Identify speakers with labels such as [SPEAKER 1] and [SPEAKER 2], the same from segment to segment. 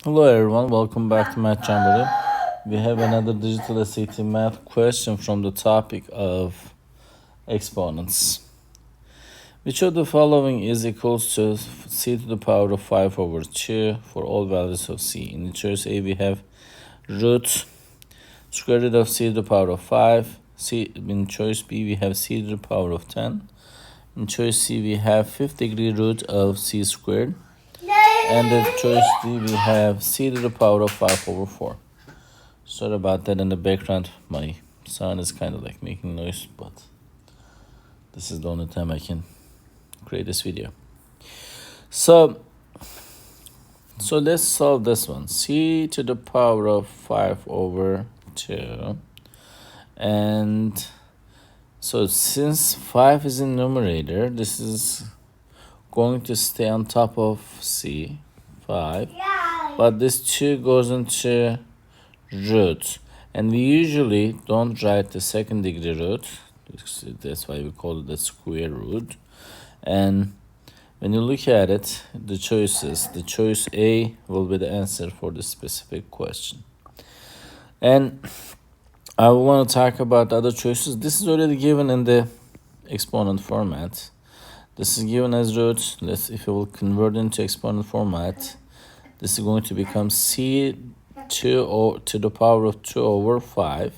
[SPEAKER 1] Hello everyone, welcome back to Math Jamboree. We have another digital SAT math question from the topic of exponents. Which of the following is equals to c to the power of 5 over 2 for all values of c? In the choice A we have root square root of c to the power of 5. In choice B we have c to the power of 10. In choice C we have 5th degree root of c squared. And in choice D, we have c to the power of 5 over 4. Sorry about that in the background. My son is kind of like making noise, but this is the only time I can create this video. So let's solve this one. C to the power of 5 over 2. And so since 5 is in numerator, this is going to stay on top of c, 5. But this 2 goes into root. And we usually don't write the second degree root. That's why we call it the square root. And when you look at it, the choice A will be the answer for this specific question. And I want to talk about the other choices. This is already given in the exponent format. This is given as root. If you will convert into exponent format, this is going to become c to the power of 2 over 5.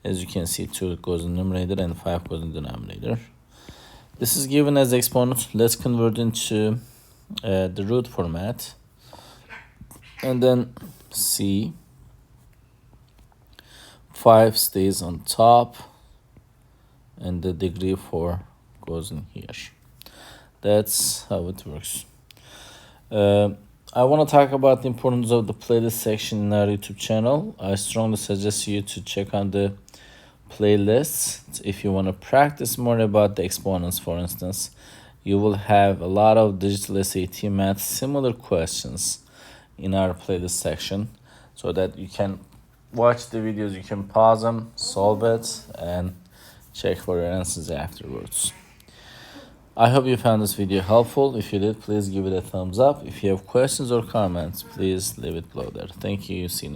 [SPEAKER 1] As you can see, 2 goes in numerator and 5 goes in denominator. This is given as exponent. Let's convert into the root format. And then c, 5 stays on top, and the degree 4 goes in here. That's how it works. I want to talk about the importance of the playlist section in our YouTube channel. I strongly suggest you to check on the playlists. If you want to practice more about the exponents, for instance, you will have a lot of digital SAT math similar questions in our playlist section, so that you can watch the videos, you can pause them, solve it, and check for your answers afterwards. I hope you found this video helpful. If you did, please give it a thumbs up. If you have questions or comments, please leave it below there. Thank you. See you next time.